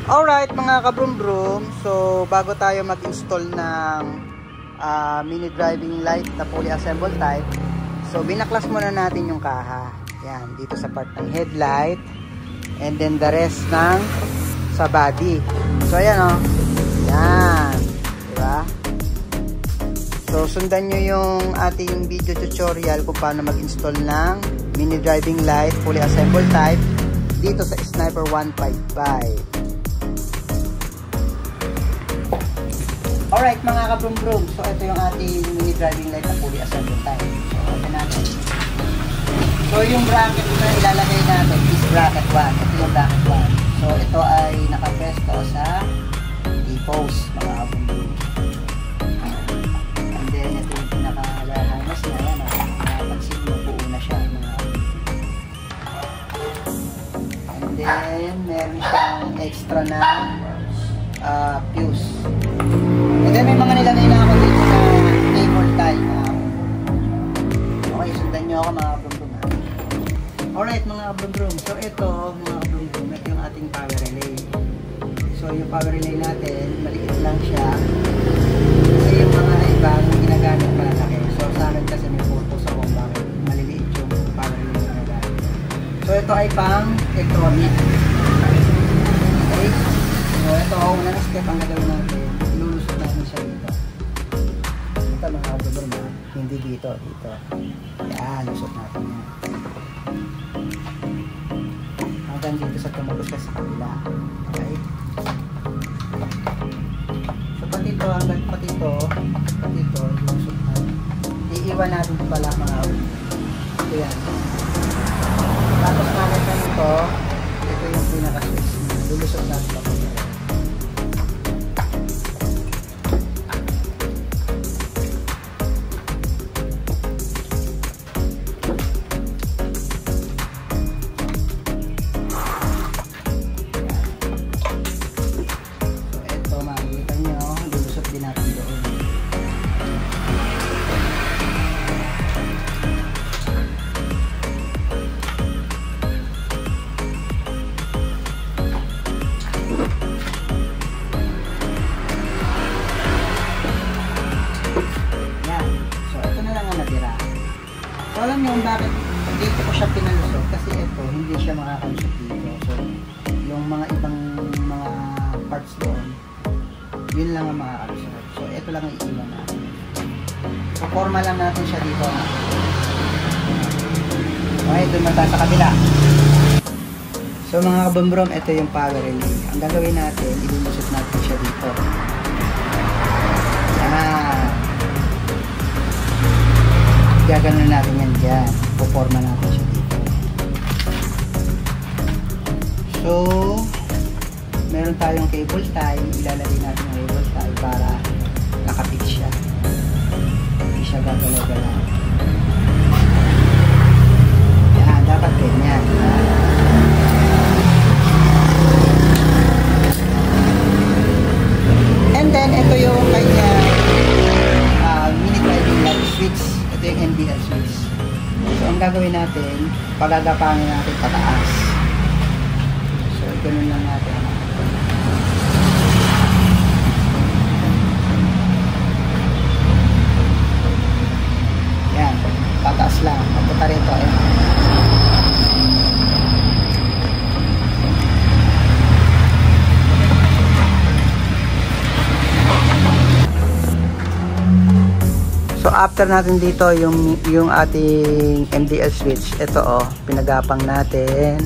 Alright mga kabrum-brum, so bago tayo mag-install ng mini driving light na fully assemble type, so binaklas muna natin yung kaha. Yan, dito sa part ng headlight and then the rest ng sa body. So ayan o, yan, diba? So sundan nyo yung ating video tutorial kung paano mag-install ng mini driving light fully assemble type dito sa Sniper 155. Alright mga kabrum-brum, so ito yung ating mini driving light na fully assembled type. So open natin. So yung bracket na ilalagay natin is bracket 1. Ito yung bracket 1. So ito ay nakapresto sa T-post mga kabrum-brum. And then ito yung pinaka-wire harness na yan. Napansin mo po una siya mga and then meron siyang extra na fuse. And then may mga nilagay na ako dito sa cable tie. Okay, sundan nyo ako mga kabrum-brum. Alright mga kabrum-brum. So ito mga kabrum-brum, ito yung ating power relay. So yung power relay natin, maliit lang siya. Kasi yung mga ibang ginagamit malaki. So sa akin kasi may purpose ako bakit maliliit yung power relay na ginagamit. So ito ay pang electronic. Okay? So ito, unang step ang gagawin natin. Ilulusot natin siya dito. Ito mga kabrum-brum, hindi dito, dito. Yan, lusot natin yan. Hanggang dito sa tumulus ka sa kabila. Okay? So pati ito, hanggang pati ito, ilusot natin. Iiwan natin ito pala mga kabrum. Ito yan. Tapos nakita nito, ito yung pinaka-switch. Lulusot natin ito. So alam nyo bakit dito ko siya pinalusot kasi ito hindi siya makakalusot dito. So yung mga ibang mga parts doon, yun lang ang makakalusot. So ito lang ang iiwan natin. So forma lang natin siya dito. Okay, doon mata sa kabila. So mga kabrum-brum, ito yung power relay. Ang gagawin natin, ilulusot natin siya dito. Yan. Gaganon natin yan dyan. Puporma natin siya dito. So, meron tayong cable tie. Ilalagay natin yung cable tie para nakapit siya. Hindi siya gagalaw-galaw. Yan, dapat ganyan. And then, ito yung kanya mini driving light switch. Ito yung NBL switch. So, ang gagawin natin, pagagapangin natin pataas. So, ganun lang natin. Yan. Pataas lang. Magpunta rito. Ayan. So after natin dito yung ating MDL switch, ito pinagapang natin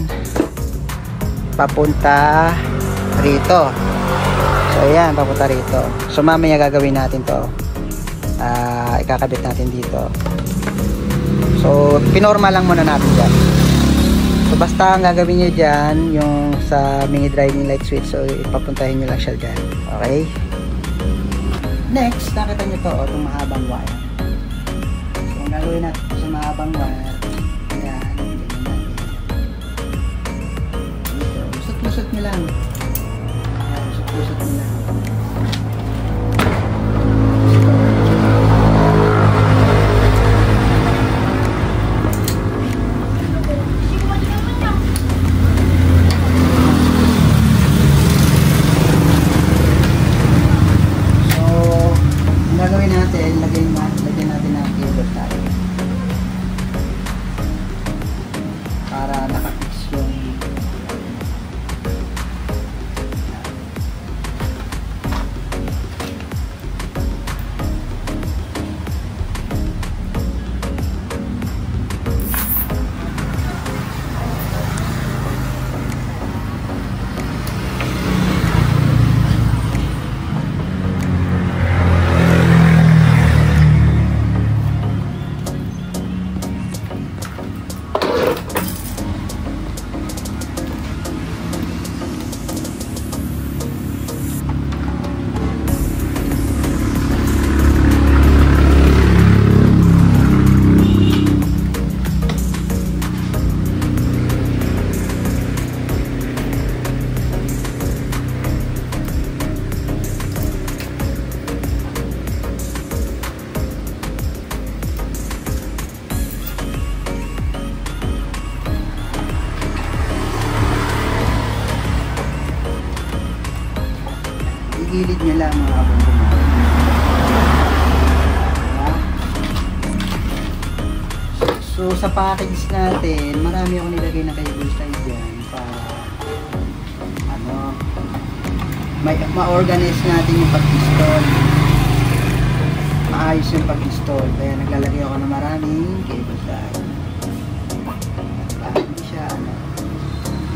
papunta rito. So ayan, papunta rito. So mamaya gagawin natin to. Ikakabit natin dito. So pinorma lang muna natin dyan. So basta ang gagawin nyo dyan, yung sa mini driving light switch, so ipapuntahin nyo lang siya dyan. Okay? Next, nakita nyo to, itong mahabang wire. Gagawin natin sa mahabang wire. Ayan. Lusot-lusot nyo lang. Ayan, lusot-lusot nyo lang. para nakafix yung gilid niya lang mga kabundong. So sa package natin, marami ako nilagay na cable tie dyan para ma-organize natin yung pag-install. Maayos yung pag-install. Kaya naglalagay ako ng maraming cable tie.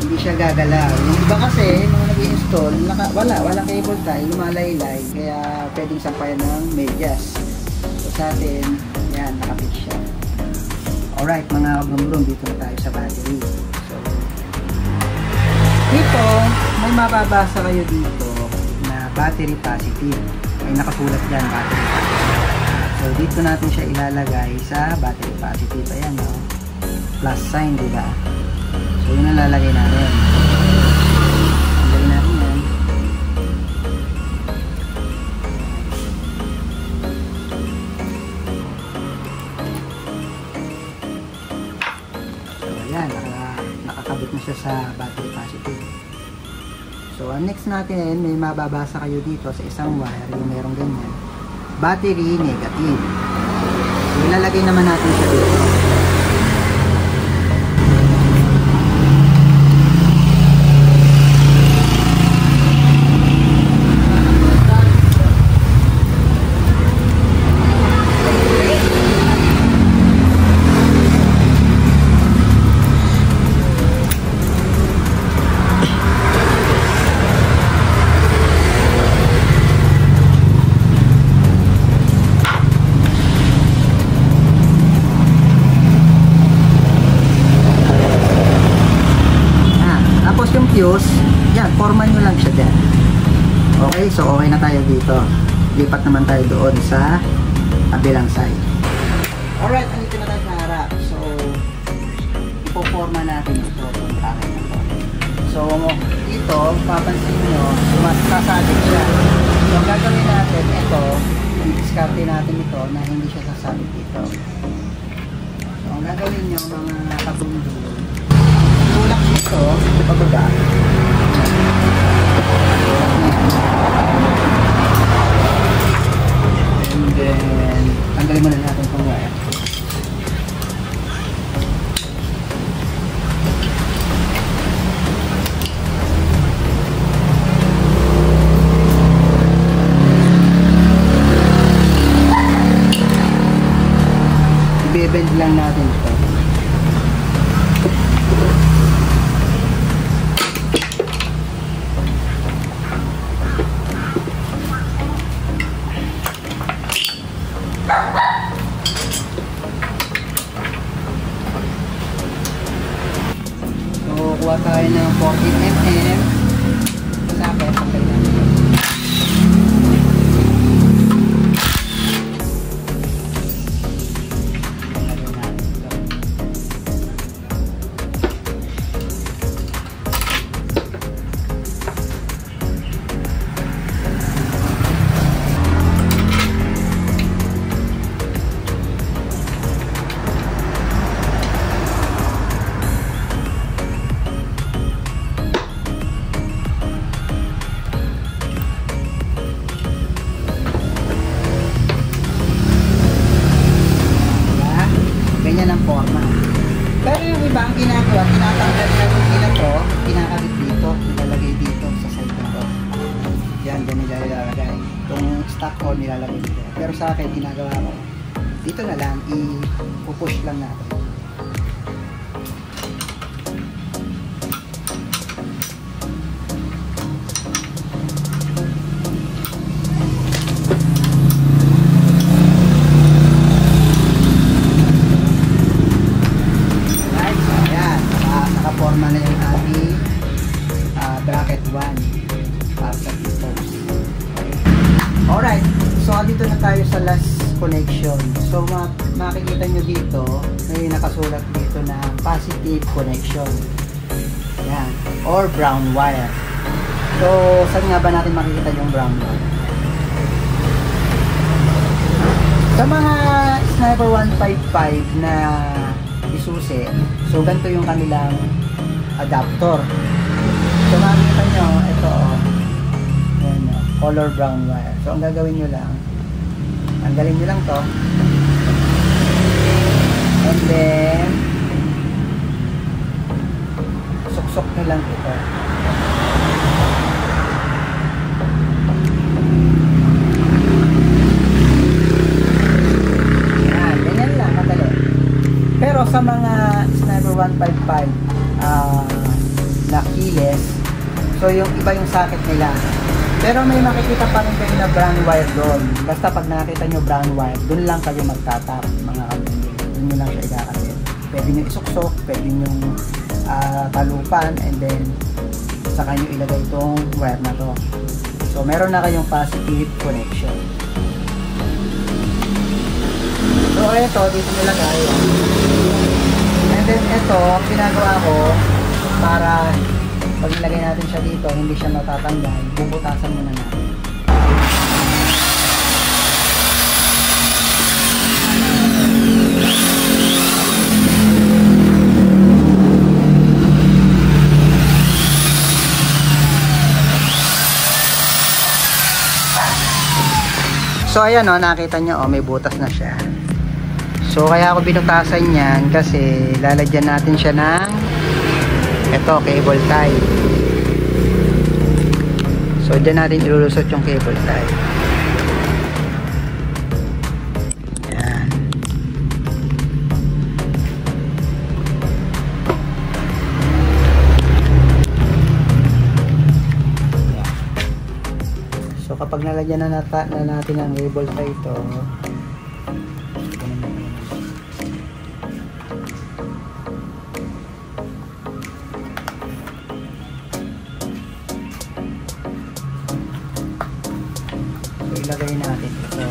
Hindi siya gagalaw. Yung iba kasi, mga nag-i-install, walang cable tie, lumalaylay, kaya pwedeng sampayan ng medyas. So sa atin, yan, nakapit siya. Alright, mga kabrum-brum, dito na tayo sa battery. So, dito, may mababasa kayo dito na battery positive. May nakasulat dyan, battery positive. So, dito natin siya ilalagay sa battery positive. Ayan, no? Plus sign, diba? So, yun ang lalagay natin. Lalagay natin yan. So, ayan. Nakakabit na siya sa battery positive. So, ang next natin, may mababasa kayo dito sa isang wire, yung merong ganyan. Battery negative. So, ilalagay naman natin siya dito. Fuse, yan, forman nyo lang siya dyan. Okay, so okay na tayo dito. Lipat naman tayo doon sa kabilang side. Alright, andito na tayo sa harap. So, ipoforma natin ito itong packet na ito. So, dito, papansin nyo, sasabit siya. So, ang gagawin natin, ito, i-discarte natin ito na hindi siya sasabit dito. So, ang gagawin nyo, mga kabundong, tulak dito sa pababa. And then, tanggalin muna natin itong wire. I-bend lang natin ito. Kuha tayo ng 14mm. Masakit, pagkay natin. iba ang ginagawa, tinatanggal na yung nila to, kinakabit dito, nilalagay dito sa side na to. Yan, dyan nila nilalagay. Kung stock hole, nilalagay dito. Pero sa akin, ginagawa ko, dito na lang, i-push lang natin. Nakaporma na yung ating bracket 1 para sa post. Okay. Alright, so dito na tayo sa last connection. So makikita nyo dito, may nakasulat dito na positive connection. Yan, or brown wire. So saan nga ba natin makikita yung brown wire? Sa mga Sniper 155 na Isusi, so ganito yung kanilang adapter. So makikita nyo, ito yan, color brown wire. So ang gagawin nyo lang, tanggalin nyo lang to, and then suksok nyo lang ito. Yan, ganyan lang, madali. Pero sa mga Sniper 155 na keyless, so yung iba yung socket nila. Pero may makikita pa rin kayo na brown wire doon. Basta pag nakita nyo brown wire, doon lang kayo magtatap, mga kapatid. Doon nyo lang siya ikakabit. Pwede nyo isuksok, pwede nyo talupan, and then saka nyo ilagay itong wire na to. So meron na kayong positive connection. So ito, dito nilagay. And then ito, ginagawa ko para pag nilagay natin siya dito, hindi siya matatanggal, bubutasan muna natin. So ayan o, nakita nyo may butas na siya. So kaya ako binutasan yan kasi lalagyan natin siya ng ito, cable tie. So dyan natin ilulusot yung cable tie. Yan. So kapag nalagyan na natin ang cable tie ito, ilagay natin ito.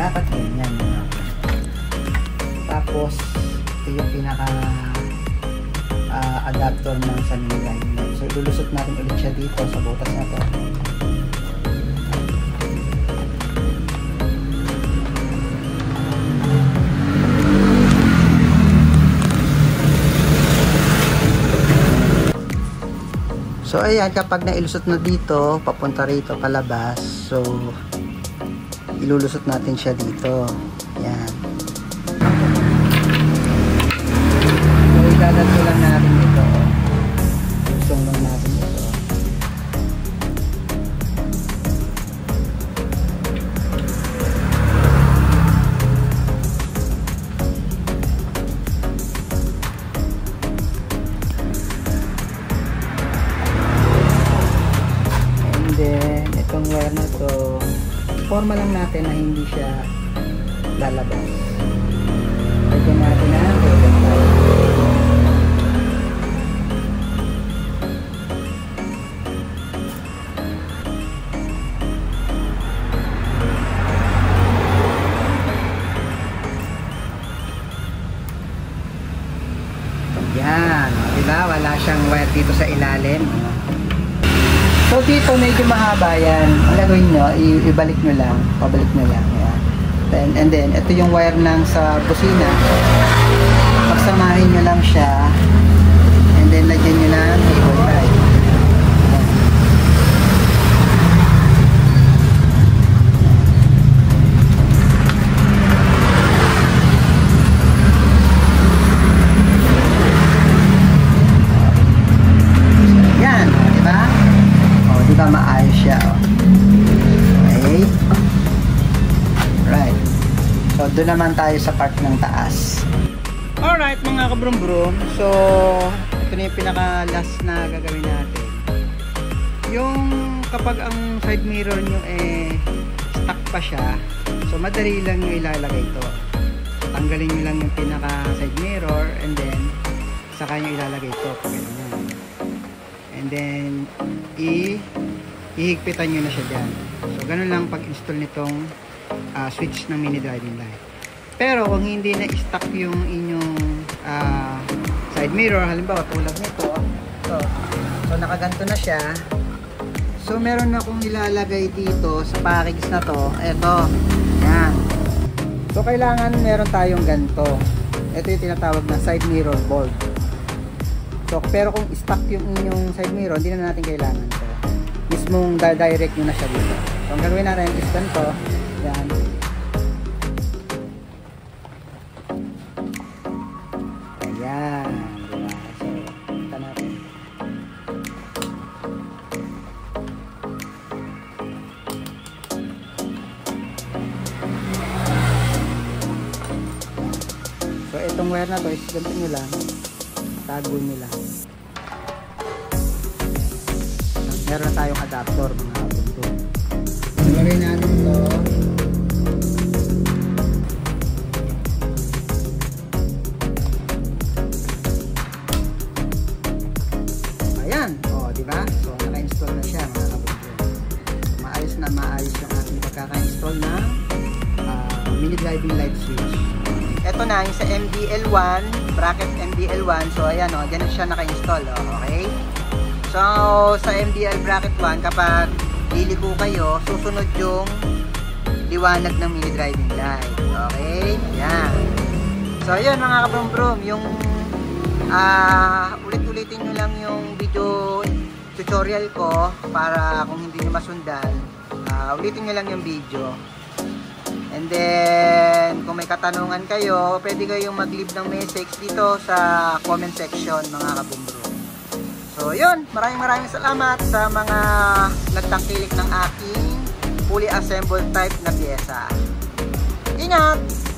Dapat ganyan. Tapos ito yung pinaka adapter ng sanilay. So ilulusot natin ulit siya dito sa butas na to. So ayan, kapag nailusot na dito papunta rito palabas, so ilulusot natin siya dito. Yan. So, ilalagay lang natin ito. Lusong lang natin ito. And then, itong wire na ito, forma lang natin na hindi siya lalabas. Lagyan natin na cable tie. Yan, diba? Wala siyang wire dito dito sa ilalim. So dito medyo mahaba yan. Ang gagawin nyo, ibalik nyo lang. Pabalik nyo lang. Ayan. And then, ito yung wire ng sa busina. Pagsamahin nyo lang siya. And then, lagyan nyo ng cable tie. Maayos siya. Okay. Right. So, doon naman tayo sa part ng taas. Alright, mga kabrum-brum. So, ito na yung pinaka-last na gagawin natin. Yung kapag ang side mirror nyo stuck pa siya, so madali lang nyo ilalagay ito. Tanggalin nyo lang yung pinaka-side mirror and then saka nyo ilalagay ito. Ganyan. And then, ihigpitan nyo na siya dyan. So, ganun lang pag-install nitong switch ng mini driving light. Pero, kung hindi na stuck yung inyong side mirror, halimbawa, tulad nito, so nakaganto na siya. So, meron na akong ilalagay dito sa package na to. Ito. Yan. So, kailangan meron tayong ganito. Ito yung tinatawag na side mirror board. So, pero kung stuck yung inyong side mirror, hindi na natin kailangan to. Mismong direct nyo na siya dito. So, ang gagawin natin is ganito. Yan. Ayan. Diba? So, kita natin. So, itong wire na to is ganito nyo lang. Tago nyo lang. Meron na tayong adapter, mga kabunto. Gawin natin ito. Ayan. O, diba? So, naka-install na siya, mga kabunto. Maayos yung ating pagkaka-install ng mini driving light switch. Ito na, yung sa MDL1, bracket MDL1. So, ayan o, ganun siya naka-install. Okay? So, sa MDL bracket 1, kapag liliko kayo, susunod yung liwanag ng mini driving light. Okay? Ayan. So, ayan mga kabrum-brum, yung ulit-ulitin nyo lang yung video tutorial ko para kung hindi nyo masundan, ulitin nyo lang yung video. And then, kung may katanungan kayo, pwede kayong mag-leave ng message dito sa comment section, mga kabrum-brum. So, yun. Maraming salamat sa mga nagtangkilik ng aking fully assembled type na pyesa. Ingat!